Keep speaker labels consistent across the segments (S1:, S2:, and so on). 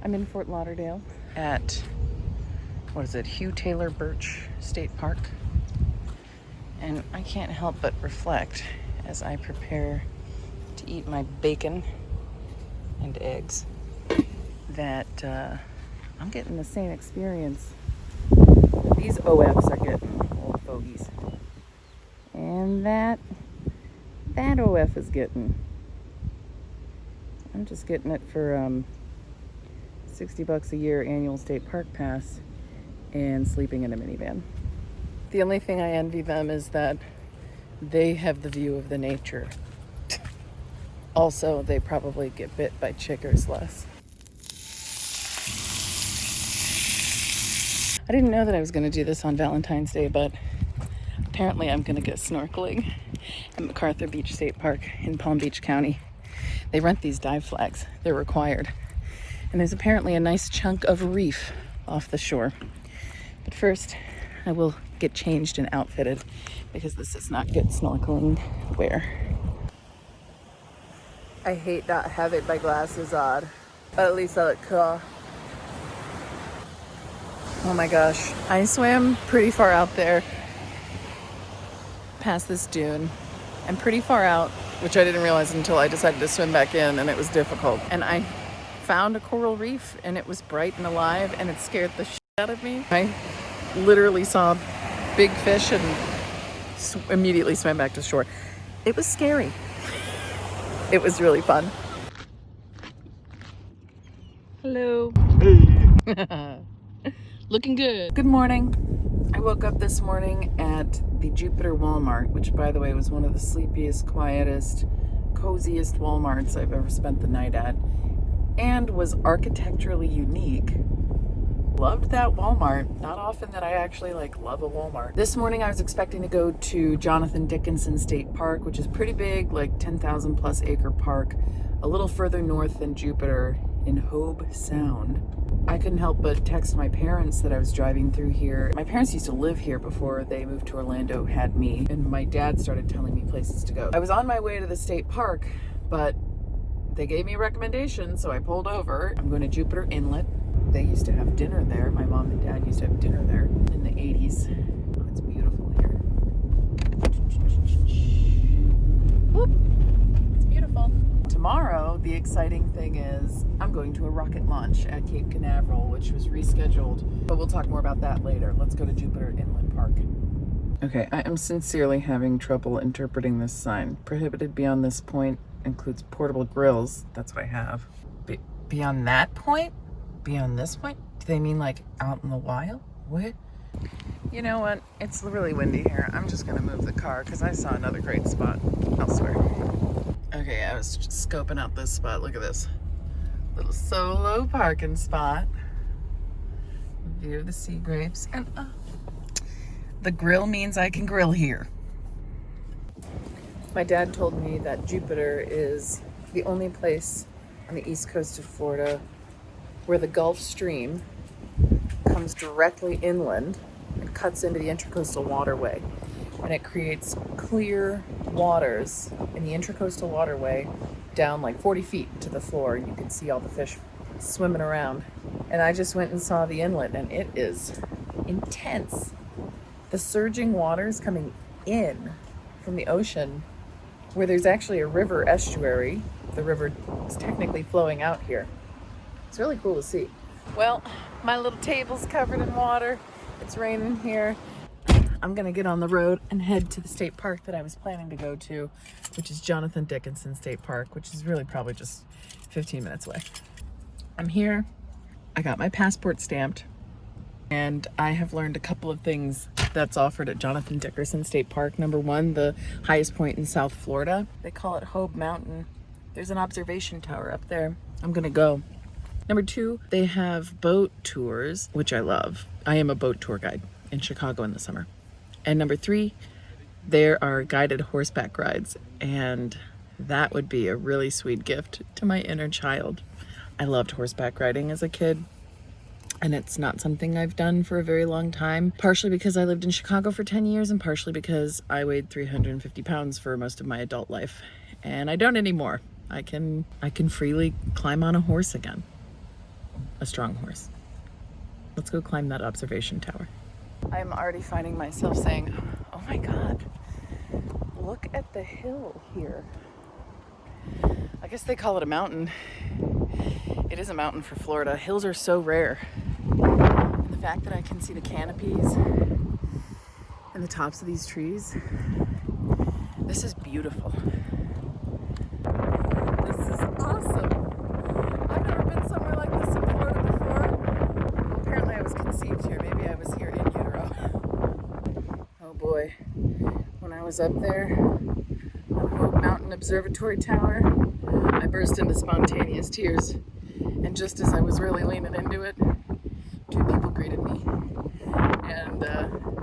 S1: I'm in Fort Lauderdale at, what is it, Hugh Taylor Birch State Park. And I can't help but reflect as I prepare to eat my bacon and eggs that I'm getting the same experience these OFs are getting, old fogies. And that OF is getting. I'm just getting it for $60 a year annual state park pass and sleeping in a minivan. The only thing I envy them is that they have the view of the nature. Also, they probably get bit by chiggers less. I didn't know that I was going to do this on Valentine's Day, but apparently I'm going to go snorkeling at MacArthur Beach State Park in Palm Beach County. They rent these dive flags. They're required. And there's apparently a nice chunk of reef off the shore. But first, I will get changed and outfitted because this is not good snorkeling wear. I hate not having my glasses on, but at least I look cool. Oh my gosh, I swam pretty far out there past this dune and pretty far out, which I didn't realize until I decided to swim back in, and it was difficult. And I found a coral reef and it was bright and alive and it scared the shit out of me. I literally saw big fish and immediately swam back to shore. It was scary. It was really fun. Hello.
S2: Hey.
S1: Looking good. Good morning. I woke up this morning at the Jupiter Walmart, which by the way was one of the sleepiest, quietest, coziest Walmarts I've ever spent the night at, and was architecturally unique. Loved that Walmart. Not often that I actually love a Walmart. This morning I was expecting to go to Dickinson State Park, which is pretty big, like 10,000 plus acre park, a little further north than Jupiter in Hobe Sound. I couldn't help but text my parents that I was driving through here. My parents used to live here before they moved to Orlando, had me, and my dad started telling me places to go. I was on my way to the state park, but they gave me a recommendation, so I pulled over. I'm going to Jupiter Inlet. They used to have dinner there. My mom and dad used to have dinner there in the 80s. Oh, it's beautiful here. Whoop. It's beautiful. Tomorrow, the exciting thing is I'm going to a rocket launch at Cape Canaveral, which was rescheduled, but we'll talk more about that later. Let's go to Jupiter Inlet Park. Okay, I am sincerely having trouble interpreting this sign. Prohibited beyond this point includes portable grills. That's what I have. Beyond that point? Beyond this point? Do they mean like out in the wild? What? You know what? It's really windy here. I'm just gonna move the car because I saw another great spot elsewhere. Okay, I was just scoping out this spot. Look at this. Little solo parking spot. View of the sea grapes. And the grill means I can grill here. My dad told me that Jupiter is the only place on the east coast of Florida where the Gulf Stream comes directly inland and cuts into the Intracoastal Waterway. And it creates clear waters in the Intracoastal Waterway down like 40 feet to the floor. You can see all the fish swimming around. And I just went and saw the inlet, and it is intense. The surging waters coming in from the ocean, where there's actually a river estuary. The river is technically flowing out here. It's really cool to see. Well, my little table's covered in water. It's raining here. I'm gonna get on the road and head to the state park that I was planning to go to, which is Dickinson State Park, which is really probably just 15 minutes away. I'm here. I got my passport stamped, and I have learned a couple of things that's offered at Dickinson State Park. Number one, the highest point in South Florida. They call it Hobe Mountain. There's an observation tower up there. I'm gonna go. Number two, they have boat tours, which I love. I am a boat tour guide in Chicago in the summer. And number three, there are guided horseback rides, and that would be a really sweet gift to my inner child. I loved horseback riding as a kid, and it's not something I've done for a very long time, partially because I lived in Chicago for 10 years and partially because I weighed 350 pounds for most of my adult life, and I don't anymore. I can freely climb on a horse again. a strong horse. Let's go climb that observation tower. I'm already finding myself saying, oh my God, look at the hill here. I guess they call it a mountain. It is a mountain for Florida. Hills are so rare. And the fact that I can see the canopies and the tops of these trees, this is beautiful. This is awesome. I've never been somewhere like this in Florida before. Apparently I was conceived here. Maybe I was here in utero. Oh boy. When I was up there on Hope Mountain Observatory Tower, I burst into spontaneous tears. And just as I was really leaning into it, two people greeted me. And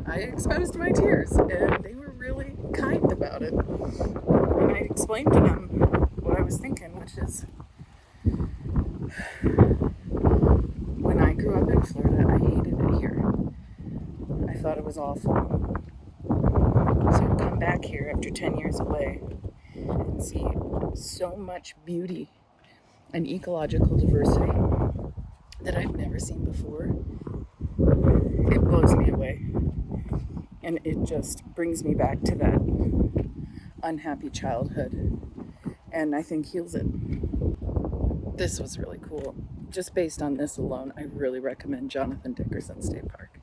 S1: I exposed my tears, and they were really kind about it. And I explained to them what I was thinking, which is, when I grew up in Florida, I hated it here. I thought it was awful. So to come back here after 10 years away and see so much beauty and ecological diversity that I've never seen before, it blows me away. And it just brings me back to that unhappy childhood, and I think heals it. This was really cool. Just based on this alone, I really recommend Jonathan Dickinson State Park.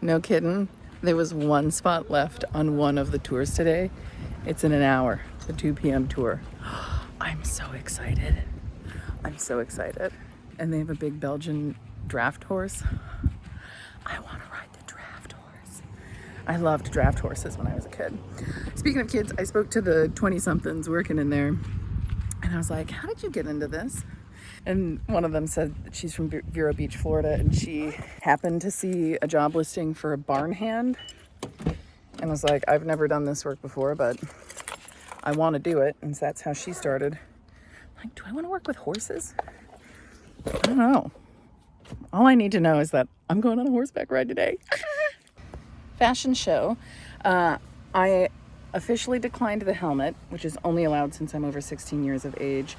S1: No kidding. There was one spot left on one of the tours today. It's in an hour, the 2 p.m. tour. I'm so excited. I'm so excited. And they have a big Belgian draft horse. I want to ride the draft horse. I loved draft horses when I was a kid. Speaking of kids, I spoke to the 20-somethings working in there, and I was like, how did you get into this? And one of them said that she's from Vero Beach, Florida, and she happened to see a job listing for a barn hand, and was like, I've never done this work before, but I want to do it. And so that's how she started. I'm like, do I want to work with horses? I don't know. All I need to know is that I'm going on a horseback ride today. Fashion show. I officially declined the helmet, which is only allowed since I'm over 16 years of age.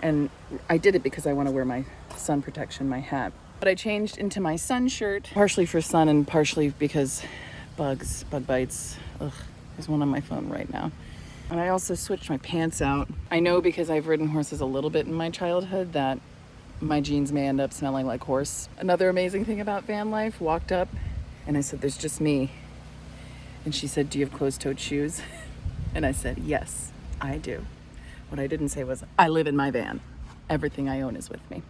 S1: And I did it because I want to wear my sun protection, my hat. But I changed into my sun shirt, partially for sun and partially because bug bites. Ugh, there's one on my phone right now. And I also switched my pants out. I know because I've ridden horses a little bit in my childhood that my jeans may end up smelling like horse. Another amazing thing about van life, walked up and I said, there's just me. And she said, do you have closed-toed shoes? And I said, yes, I do. What I didn't say was, I live in my van. Everything I own is with me.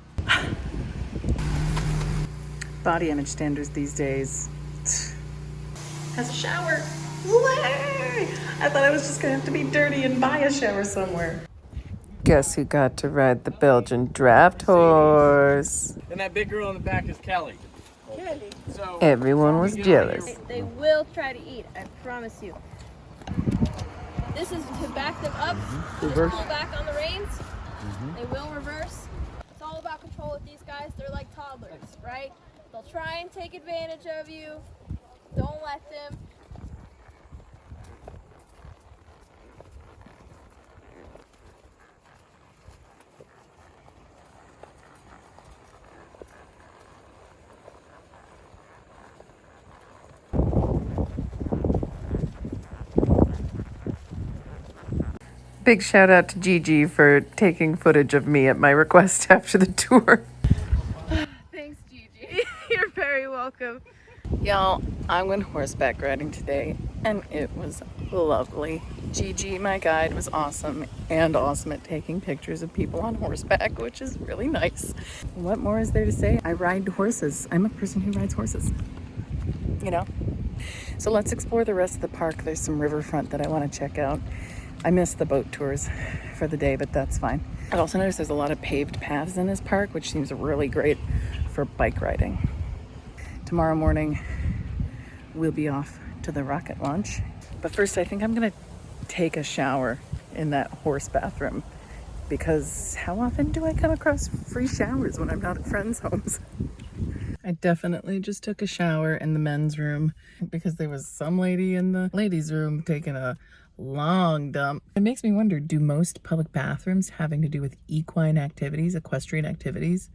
S1: Body image standards these days. Has a shower. Way! I thought I was just gonna have to be dirty and buy a shower somewhere. Guess who got to ride the Belgian draft horse?
S3: And that big girl in the back is Kelly.
S4: Kelly.
S3: So
S1: Everyone was jealous.
S4: They will try to eat, I promise you. This is to back them up. Just pull back on the reins. They will reverse. It's all about control with these guys. They're like toddlers, right? They'll try and take advantage of you. Don't let them.
S1: Big shout out to Gigi for taking footage of me at my request after the tour.
S4: Thanks, Gigi. You're very welcome.
S1: Y'all, I went horseback riding today and it was lovely. Gigi, my guide, was awesome and awesome at taking pictures of people on horseback, which is really nice. What more is there to say? I ride horses. I'm a person who rides horses, you know? So let's explore the rest of the park. There's some riverfront that I want to check out. I missed the boat tours for the day, but that's fine. I also noticed there's a lot of paved paths in this park, which seems really great for bike riding. Tomorrow morning, we'll be off to the rocket launch. But first, I think I'm gonna take a shower in that horse bathroom, because how often do I come across free showers when I'm not at friends' homes? I definitely just took a shower in the men's room because there was some lady in the ladies' room taking a long dump. It makes me wonder, do most public bathrooms having to do with equine activities, equestrian activities,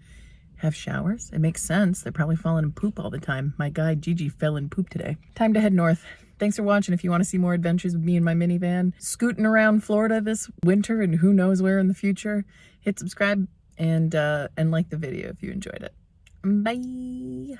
S1: have showers. It makes sense. They're probably falling in poop all the time. My guy Gigi fell in poop today. Time to head north. Thanks for watching. If you want to see more adventures with me and my minivan, scooting around Florida this winter and who knows where in the future, hit subscribe and like the video if you enjoyed it. Bye.